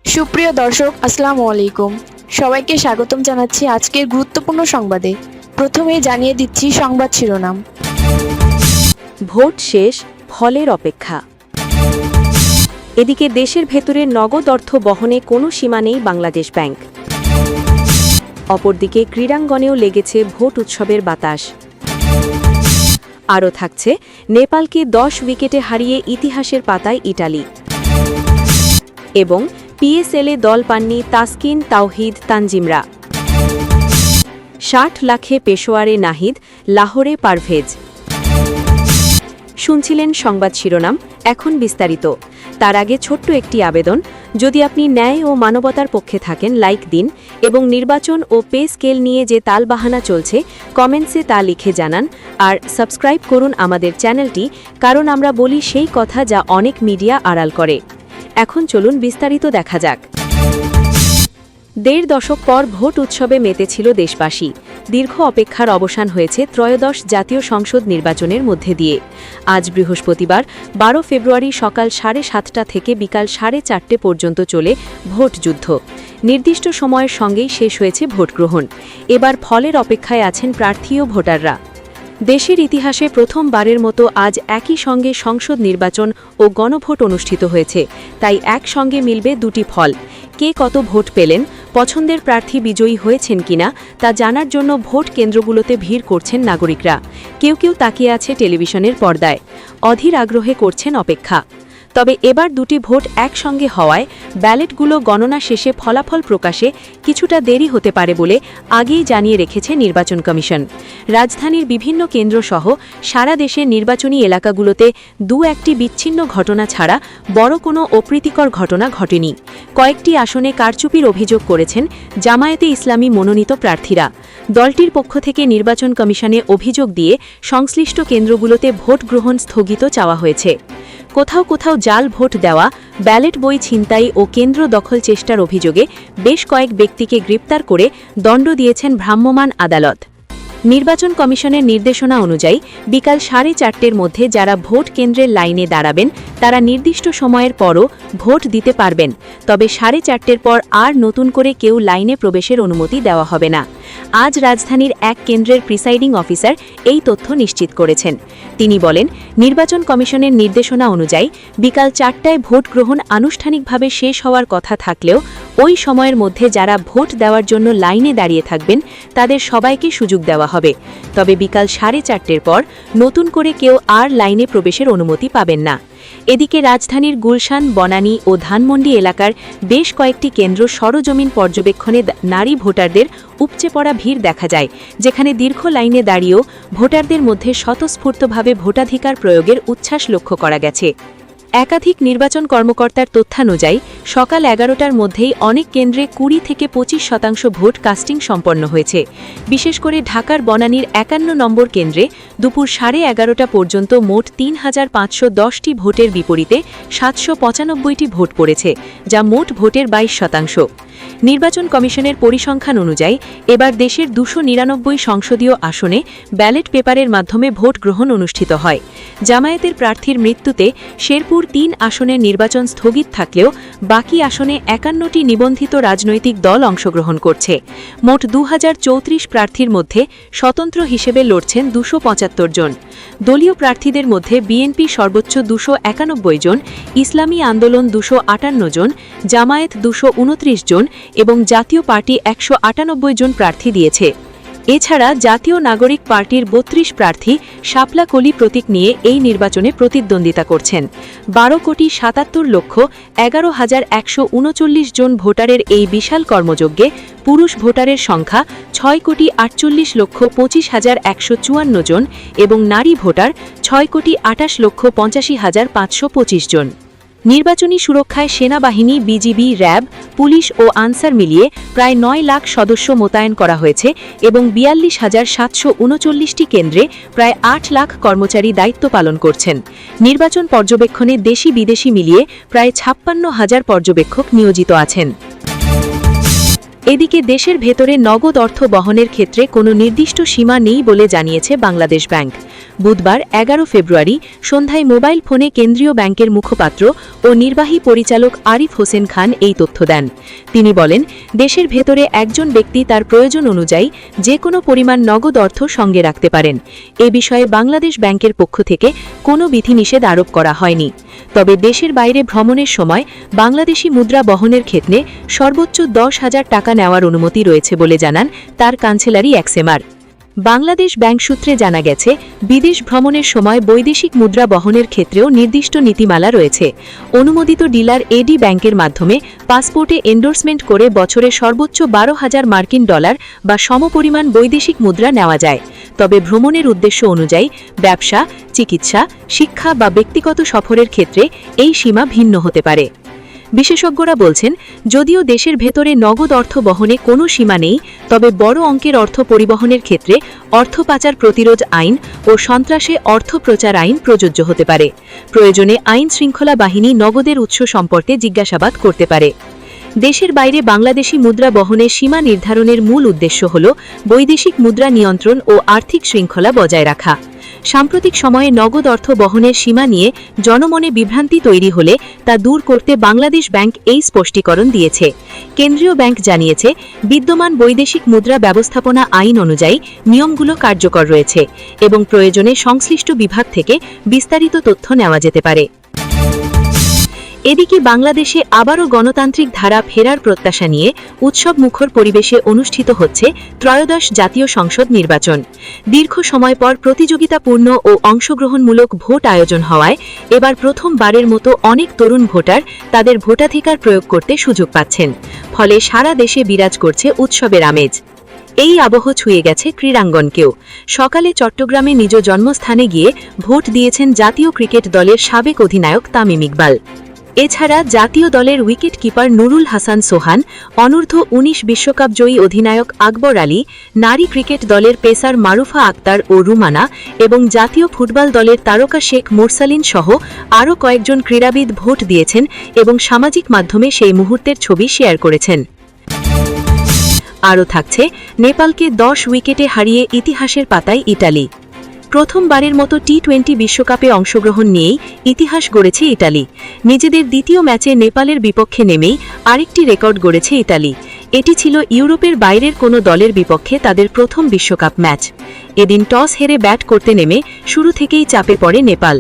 সুপ্রিয় দর্শক, আসসালামু আলাইকুম। সবাইকে স্বাগতম জানাচ্ছি আজকের গুরুত্বপূর্ণ সংবাদে। প্রথমেই জানিয়ে দিচ্ছি সংবাদ শিরোনাম। ভোট শেষ, ফলের অপেক্ষা। এদিকে দেশের ভেতরে নগদ অর্থ বহনে কোনো সীমা নেই বাংলাদেশ ব্যাংক। অপরদিকে ক্রীড়াঙ্গনেও লেগেছে ভোট উৎসবের বাতাস। আরও থাকছে নেপালকে 10 উইকেটে হারিয়ে ইতিহাসের পাতায় ইটালি। এবং পিএসএলে দল পাননি তাসকিন, তাওহিদ, তানজিমরা। 60 লাখে পেশোয়ারে নাহিদ, লাহোরে পারভেজ। শুনছিলেন সংবাদ শিরোনাম, এখন বিস্তারিত। তার আগে ছোট্ট একটি আবেদন, যদি আপনি ন্যায় ও মানবতার পক্ষে থাকেন লাইক দিন এবং নির্বাচন ও পে স্কেল নিয়ে যে তালবাহানা চলছে কমেন্টসে তা লিখে জানান। আর সাবস্ক্রাইব করুন আমাদের চ্যানেলটি, কারণ আমরা বলি সেই কথা যা অনেক মিডিয়া আড়াল করে। এখন চলুন বিস্তারিত দেখা যাক। 1.5 দশক পর ভোট উৎসবে মেতেছিল দেশবাসী। দীর্ঘ অপেক্ষার অবসান হয়েছে ত্রয়োদশ জাতীয় সংসদ নির্বাচনের মধ্যে দিয়ে। আজ বৃহস্পতিবার 12 ফেব্রুয়ারি সকাল 7:30 থেকে বিকাল 4:30 পর্যন্ত চলে ভোট যুদ্ধ। নির্দিষ্ট সময়ের সঙ্গেই শেষ হয়েছে ভোটগ্রহণ। এবার ফলের অপেক্ষায় আছেন প্রার্থী ও ভোটাররা। দেশের ইতিহাসে প্রথমবারের মতো আজ একই সঙ্গে সংসদ নির্বাচন ও গণভোট অনুষ্ঠিত হয়েছে, তাই একসঙ্গে মিলবে দুটি ফল। কে কত ভোট পেলেন, পছন্দের প্রার্থী বিজয়ী হয়েছেন কিনা তা জানার জন্য ভোট কেন্দ্রগুলোতে ভিড় করছেন নাগরিকরা। কেউ কেউ তাকিয়ে আছে টেলিভিশনের পর্দায়, অধীর আগ্রহে করছেন অপেক্ষা। তবে এবার দুটি ভোট একসঙ্গে হওয়ায় ব্যালটগুলো গণনা শেষে ফলাফল প্রকাশে কিছুটা দেরি হতে পারে বলে আগেই জানিয়ে রেখেছে নির্বাচন কমিশন। রাজধানীর বিভিন্ন কেন্দ্রসহ সারা দেশের নির্বাচনী এলাকাগুলোতে একটি বিচ্ছিন্ন ঘটনা ছাড়া বড় কোনো অপ্রীতিকর ঘটনা ঘটেনি। কয়েকটি আসনে কারচুপির অভিযোগ করেছেন জামায়াতে ইসলামী মনোনীত প্রার্থীরা। দলটির পক্ষ থেকে নির্বাচন কমিশনে অভিযোগ দিয়ে সংশ্লিষ্ট কেন্দ্রগুলোতে ভোট গ্রহণ স্থগিত চাওয়া হয়েছে। কোথাও কোথাও জাল ভোট দেওয়া, ব্যালট বই ছিনতাই ও কেন্দ্র দখল চেষ্টার অভিযোগে বেশ কয়েক ব্যক্তিকে গ্রেপ্তার করে দণ্ড দিয়েছেন ভ্রাম্যমাণ আদালত। নির্বাচন কমিশনের নির্দেশনা অনুযায়ী বিকাল 4:30 মধ্যে যারা ভোট কেন্দ্রের লাইনে দাঁড়াবেন তারা নির্দিষ্ট সময়ের পরও ভোট দিতে পারবেন। তবে 4:30 পর আর নতুন করে কেউ লাইনে প্রবেশের অনুমতি দেওয়া হবে না। আজ রাজধানীর এক কেন্দ্রের প্রিসাইডিং অফিসার এই তথ্য নিশ্চিত করেছেন। তিনি বলেন, নির্বাচন কমিশনের নির্দেশনা অনুযায়ী বিকাল 4টায় ভোট গ্রহণ আনুষ্ঠানিকভাবে শেষ হওয়ার কথা থাকলেও ওই সময়ের মধ্যে যারা ভোট দেওয়ার জন্য লাইনে দাঁড়িয়ে থাকবেন তাদের সবাইকে সুযোগ দেওয়া হবে। তবে বিকাল 4:30 পর নতুন করে কেউ আর লাইনে প্রবেশের অনুমতি পাবেন না। এদিকে রাজধানীর গুলশান, বনানী ও ধানমন্ডি এলাকার বেশ কয়েকটি কেন্দ্র সরজমিন পর্যবেক্ষণে নারী ভোটারদের উপচে পড়া ভিড় দেখা যায়, যেখানে দীর্ঘ লাইনে দাঁড়িয়েও ভোটারদের মধ্যে স্বতঃস্ফূর্তভাবে ভোটাধিকার প্রয়োগের উচ্ছ্বাস লক্ষ্য করা গেছে। একাধিক নির্বাচন কর্মকর্তার তথ্যানুযায়ী সকাল 11টার মধ্যেই অনেক কেন্দ্রে 20 থেকে 25% ভোট কাস্টিং সম্পন্ন হয়েছে। বিশেষ করে ঢাকার বনানীর 51 নম্বর কেন্দ্রে দুপুর 11:30 পর্যন্ত মোট 3510টি ভোটের বিপরীতে 795টি ভোট পড়েছে, যা মোট ভোটের 22%। নির্বাচন কমিশনের পরিসংখ্যান অনুযায়ী এবার দেশের 299 সংসদীয় আসনে ব্যালট পেপারের মাধ্যমে ভোট গ্রহণ অনুষ্ঠিত হয়। জামায়াতের প্রার্থীর মৃত্যুতে শেরপুর 3 আসনের নির্বাচন স্থগিত থাকলেও বাকি আসনে 51টি নিবন্ধিত রাজনৈতিক দল অংশগ্রহণ করছে। মোট 2034 প্রার্থীর মধ্যে স্বতন্ত্র হিসেবে লড়ছেন 275 জন। দলীয় প্রার্থীদের মধ্যে বিএনপি সর্বোচ্চ 291 জন, ইসলামী আন্দোলন 258 জন, জামায়াত 229 জন এবং জাতীয় পার্টি 198 জন প্রার্থী দিয়েছে। এছাড়া জাতীয় নাগরিক পার্টির 32 প্রার্থী শাপলা কলি প্রতীক নিয়ে এই নির্বাচনে প্রতিদ্বন্দ্বিতা করছেন। 12,77,11,139 জন ভোটারের এই বিশাল কর্মযজ্ঞে পুরুষ ভোটারের সংখ্যা 6,48,25,154 জন এবং নারী ভোটার 6,28,85,525 জন। নির্বাচনী সুরক্ষায় সেনাবাহিনী, বিজিবি, র্যাব, পুলিশ ও আনসার মিলিয়ে প্রায় 9 লাখ সদস্য মোতায়েন করা হয়েছে এবং 42,739টি কেন্দ্রে প্রায় 8 লাখ কর্মচারী দায়িত্ব পালন করছেন। নির্বাচন পর্যবেক্ষণে দেশি বিদেশি মিলিয়ে প্রায় 56,000 পর্যবেক্ষক নিয়োজিত আছেন। এদিকে দেশের ভেতরে নগদ অর্থ বহনের ক্ষেত্রে কোনো নির্দিষ্ট সীমা নেই বলে জানিয়েছে বাংলাদেশ ব্যাংক। বুধবার 11 ফেব্রুয়ারি সন্ধ্যায় মোবাইল ফোনে কেন্দ্রীয় ব্যাংকের মুখপাত্র ও নির্বাহী পরিচালক আরিফ হোসেন খান এই তথ্য দেন। তিনি বলেন, দেশের ভেতরে একজন ব্যক্তি তার প্রয়োজন অনুযায়ী যে কোনো পরিমাণ নগদ অর্থ সঙ্গে রাখতে পারেন। এ বিষয়ে বাংলাদেশ ব্যাংকের পক্ষ থেকে কোনো বিধিনিষেধ আরোপ করা হয়নি। তবে দেশের বাইরে ভ্রমণের সময় বাংলাদেশি মুদ্রা বহনের ক্ষেত্রে সর্বোচ্চ 10,000 টাকা নেওয়ার অনুমতি রয়েছে বলে জানান তার কাউন্সিলর এক্সএমআর। বাংলাদেশ ব্যাংক সূত্রে জানা গেছে, বিদেশ ভ্রমণের সময় বৈদেশিক মুদ্রা বহনের ক্ষেত্রেও নির্দিষ্ট নীতিমালা রয়েছে। অনুমোদিত ডিলার এডি ব্যাংকের মাধ্যমে পাসপোর্টে এন্ডোর্সমেন্ট করে বছরে সর্বোচ্চ 12,000 মার্কিন ডলার বা সমপরিমাণ বৈদেশিক মুদ্রা নেওয়া যায়। তবে ভ্রমণের উদ্দেশ্য অনুযায়ী ব্যবসা, চিকিৎসা, শিক্ষা বা ব্যক্তিগত সফরের ক্ষেত্রে এই সীমা ভিন্ন হতে পারে। বিশেষজ্ঞরা বলছেন, যদিও দেশের ভেতরে নগদ অর্থ বহনে কোনো সীমা নেই, তবে বড় অঙ্কের অর্থ পরিবহনের ক্ষেত্রে অর্থ পাচার প্রতিরোধ আইন ও সন্ত্রাসে অর্থ প্রচার আইন প্রযোজ্য হতে পারে। প্রয়োজনে আইন শৃঙ্খলা বাহিনী নগদের উৎস সম্পর্কে জিজ্ঞাসাবাদ করতে পারে। দেশের বাইরে বাংলাদেশি মুদ্রা বহনের সীমা নির্ধারণের মূল উদ্দেশ্য হল বৈদেশিক মুদ্রা নিয়ন্ত্রণ ও আর্থিক শৃঙ্খলা বজায় রাখা। সাম্প্রতিক সময়ে নগদ অর্থ বহনের সীমা নিয়ে জনমনে বিভ্রান্তি তৈরি হলে তা দূর করতে বাংলাদেশ ব্যাংক এই স্পষ্টীকরণ দিয়েছে। কেন্দ্রীয় ব্যাংক জানিয়েছে, বিদ্যমান বৈদেশিক মুদ্রা ব্যবস্থাপনা আইন অনুযায়ী নিয়মগুলো কার্যকর রয়েছে এবং প্রয়োজনে সংশ্লিষ্ট বিভাগ থেকে বিস্তারিত তথ্য নেওয়া যেতে পারে। এদিকে বাংলাদেশে আবারও গণতান্ত্রিক ধারা ফেরার প্রত্যাশা নিয়ে উৎসব মুখর পরিবেশে অনুষ্ঠিত হচ্ছে ত্রয়োদশ জাতীয় সংসদ নির্বাচন। দীর্ঘ সময় পর প্রতিযোগিতাপূর্ণ ও অংশগ্রহণমূলক ভোট আয়োজন হওয়ায় এবার প্রথমবারের মতো অনেক তরুণ ভোটার তাদের ভোটাধিকার প্রয়োগ করতে সুযোগ পাচ্ছেন। ফলে সারা দেশে বিরাজ করছে উৎসবের আমেজ। এই আবহ ছুঁয়ে গেছে ক্রীড়াঙ্গনকেও। সকালে চট্টগ্রামে নিজ জন্মস্থানে গিয়ে ভোট দিয়েছেন জাতীয় ক্রিকেট দলের সাবেক অধিনায়ক তামিম ইকবাল। এছাড়া জাতীয় দলের উইকেট কিপার নুরুল হাসান সোহান, অনূর্ধ্ব 19 বিশ্বকাপ জয়ী অধিনায়ক আকবর আলী, নারী ক্রিকেট দলের পেসার মারুফা আক্তার ও রুমানা এবং জাতীয় ফুটবল দলের তারকা শেখ মুরসালিন সহ আরও কয়েকজন ক্রীড়াবিদ ভোট দিয়েছেন এবং সামাজিক মাধ্যমে সেই মুহূর্তের ছবি শেয়ার করেছেন। আরও থাকছে, নেপালকে 10 উইকেটে হারিয়ে ইতিহাসের পাতায় ইটালি। প্রথমবারের মতো টি-20 বিশ্বকাপে অংশগ্রহণ নিয়েই ইতিহাস গড়েছে ইটালি। নিজেদের দ্বিতীয় ম্যাচে নেপালের বিপক্ষে নেমেই আরেকটি রেকর্ড গড়েছে ইটালি। এটি ছিল ইউরোপের বাইরের কোনো দলের বিপক্ষে তাদের প্রথম বিশ্বকাপ ম্যাচ। এদিন টস হেরে ব্যাট করতে নেমে শুরু থেকেই চাপে পড়ে নেপাল।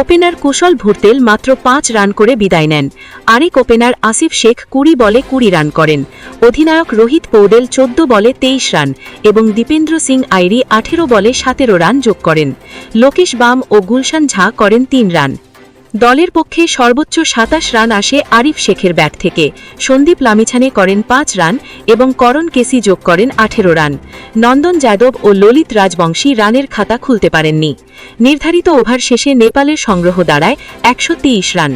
ওপেনার কুশল ভুরতেল মাত্র 5 রান করে বিদায় নেন। আরেক ওপেনার আসিফ শেখ 20 বলে 20 রান করেন। অধিনায়ক রোহিত পৌডেল 14 বলে 23 রান এবং দীপেন্দ্র সিং আইরি 18 বলে 17 রান যোগ করেন। লোকেশ বাম ও গুলশান ঝা করেন 3 রান। দলের পক্ষে সর্বোচ্চ 27 রান আসে আরিফ শেখের ব্যাট থেকে। সন্দীপ লামিছানে করেন 5 রান এবং করণ কেসি যোগ করেন 18 রান। নন্দন যাদব ও ললিত রাজবংশী রানের খাতা খুলতে পারেননি। নির্ধারিত ওভার শেষে নেপালের সংগ্রহ দাঁড়ায় 123 রান।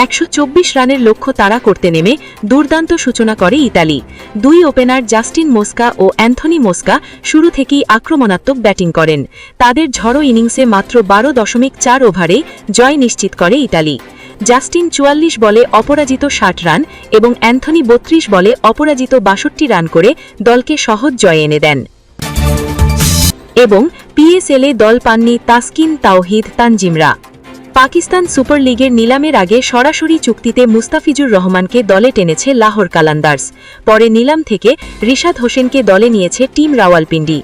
124 রানের লক্ষ্য তাড়া করতে নেমে দুর্দান্ত সূচনা করে ইতালি। দুই ওপেনার জাস্টিন মোস্কা ও অ্যান্থনি মোস্কা শুরু থেকেই আক্রমণাত্মক ব্যাটিং করেন। তাদের ঝড়ো ইনিংসে মাত্র 12.4 ওভারে জয় নিশ্চিত করে ইতালি। জাস্টিন 44 বলে অপরাজিত 60 রান এবং অ্যান্থনি 32 বলে অপরাজিত 62 রান করে দলকে সহজ জয় এনে দেন। এবং পিএসএলে দল পাননি তাসকিন, তাওহিদ, তানজিমরা। পাকিস্তান সুপার লিগের নিলামের আগে সরাসরি চুক্তিতে মুস্তাফিজুর রহমানকে দলে টেনেছে লাহোর কালান্দার্স। পরে নিলাম থেকে রিশাদ হোসেনকে দলে নিয়েছে টিম রাওয়ালপিন্ডি।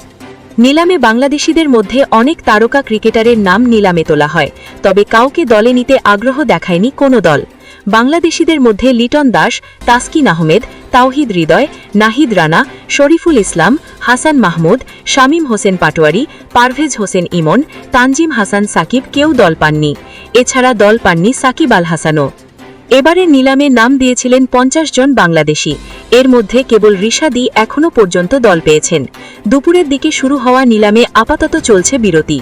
নিলামে বাংলাদেশিদের মধ্যে অনেক তারকা ক্রিকেটারের নাম নিলামে তোলা হয়, তবে কাউকে দলে নিতে আগ্রহ দেখায়নি কোনো দল। বাংলাদেশিদের মধ্যে লিটন দাস, তাসকিন আহমেদ, তাওহিদ হৃদয়, নাহিদ রানা, শরীফুল ইসলাম, হাসান মাহমুদ, শামীম হোসেন পাটোয়ারি, পারভেজ হোসেন ইমন, তানজিম হাসান সাকিব কেউ দল পাননি। এছাড়া দল পাননি সাকিব আল হাসানও। এবারের নিলামে নাম দিয়েছিলেন 50 জন বাংলাদেশি। এর মধ্যে কেবল রিশাদই এখনও পর্যন্ত দল পেয়েছেন। দুপুরের দিকে শুরু হওয়া নিলামে আপাতত চলছে বিরতি।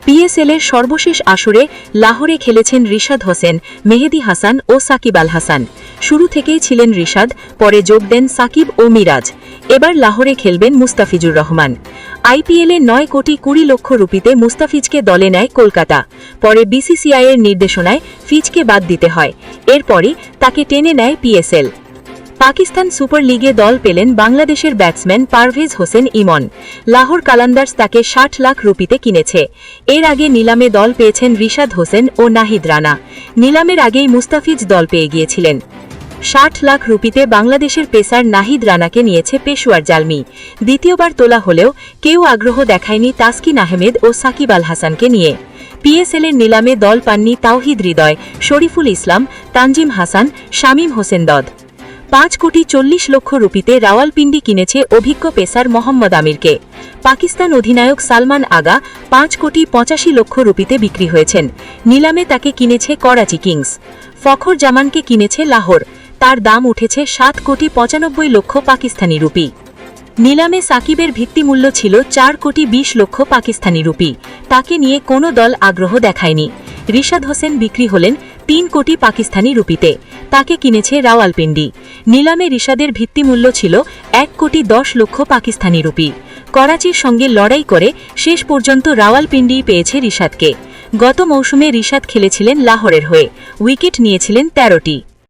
পিএসএলের সর্বশেষ আসরে লাহোরে খেলেছেন রিশাদ হোসেন, মেহেদি হাসান ও সাকিব আল হাসান। শুরু থেকেই ছিলেন রিশাদ, পরে যোগ দেন সাকিব ও মিরাজ। এবার লাহোরে খেলবেন মুস্তাফিজুর রহমান। আইপিএলে 9 কোটি 20 লক্ষ রুপিতে মুস্তাফিজকে দলে নেয় কলকাতা। পরে বিসিসিআইয়ের নির্দেশনায় ফিজকে বাদ দিতে হয়। এরপরই তাকে টেনে নেয় পিএসএল। পাকিস্তান সুপার লিগে দল পেলেন বাংলাদেশের ব্যাটসম্যান পারভেজ হোসেন ইমন। লাহোর কালান্দার্স তাকে ৬০ লাখ রুপিতে কিনেছে। এর আগে নিলামে দল পেয়েছেন রিশাদ হোসেন ও নাহিদ রানা। নিলামের আগেই মুস্তাফিজ দল পেয়ে গিয়েছিলেন। ৬০ লাখ রুপিতে বাংলাদেশের পেসার নাহিদ রানাকে নিয়েছে পেশোয়ার জালমি। দ্বিতীয়বার তোলা হলেও কেউ আগ্রহ দেখায়নি তাসকিন আহমেদ ও সাকিব আল হাসানকে নিয়ে। পিএসএলের নিলামে দল পাননি তাওহিদ হৃদয়, শরীফুল ইসলাম, তানজিম হাসান, শামীম হোসেন দদ। ৫,৪০,০০,০০০ রুপিতে রাওয়ালপিন্ডি কিনেছে অভিজ্ঞ পেসার মোহাম্মদ আমিরকে। পাকিস্তান অধিনায়ক সালমান আগা ৫,৮৫,০০,০০০ রুপিতে বিক্রি হয়েছেন। নিলামে তাকে কিনেছে করাচি কিংস। ফখর জামানকে কিনেছে লাহোর। তার দাম উঠেছে ৭,৯৫,০০,০০০ পাকিস্তানি রুপি। নিলামে সাকিবের ভিত্তিমূল্য ছিল ৪,২০,০০,০০০ পাকিস্তানি রুপি। তাকে নিয়ে কোনো দল আগ্রহ দেখায়নি। রিশাদ হোসেন বিক্রি হলেন ৩ কোটি পাকিস্তানি রুপিতে। তাকে কিনেছে রাওয়ালপিন্ডি। নিলামে রিশাদের ভিত্তিমূল্য ছিল ১,১০,০০,০০০ পাকিস্তানি রুপি। করাচির সঙ্গে লড়াই করে শেষ পর্যন্ত রাওয়ালপিন্ডি পেয়েছে রিশাদকে। গত মৌসুমে রিশাদ খেলেছিলেন লাহোরের হয়ে। উইকেট নিয়েছিলেন ১৩টি।